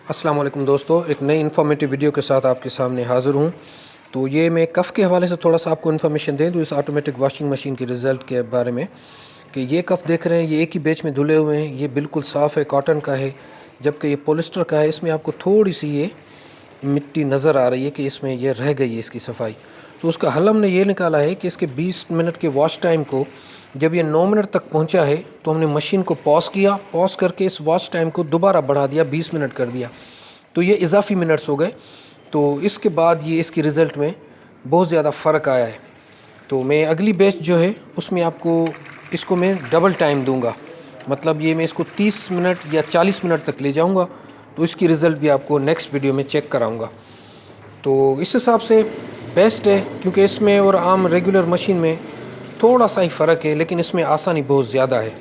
अस्सलाम वालेकुम दोस्तों, एक नई इन्फॉर्मेटिव वीडियो के साथ आपके सामने हाज़िर हूँ। तो ये मैं कफ़ के हवाले से थोड़ा सा आपको इन्फॉर्मेशन दें तो इस ऑटोमेटिक वॉशिंग मशीन के रिज़ल्ट के बारे में कि ये कफ़ देख रहे हैं, ये एक ही बैच में धुले हुए हैं। ये बिल्कुल साफ़ है, कॉटन का है, जबकि ये पॉलिस्टर का है। इसमें आपको थोड़ी सी ये मिट्टी नज़र आ रही है कि इसमें ये रह गई है इसकी सफाई। तो उसका हल हमने ये निकाला है कि इसके 20 मिनट के वॉश टाइम को जब ये 9 मिनट तक पहुंचा है तो हमने मशीन को पॉज़ किया, पॉज़ करके इस वॉश टाइम को दोबारा बढ़ा दिया, 20 मिनट कर दिया। तो ये इजाफी मिनट्स हो गए। तो इसके बाद ये इसकी रिज़ल्ट में बहुत ज़्यादा फ़र्क आया है। तो मैं अगली बैच जो है उसमें आपको इसको मैं डबल टाइम दूंगा, मतलब ये मैं इसको 30 मिनट या 40 मिनट तक ले जाऊंगा। तो इसकी रिज़ल्ट भी आपको नेक्स्ट वीडियो में चेक कराऊंगा। तो इस हिसाब से बेस्ट है, क्योंकि इसमें और आम रेगुलर मशीन में थोड़ा सा ही फ़र्क है, लेकिन इसमें आसानी बहुत ज़्यादा है।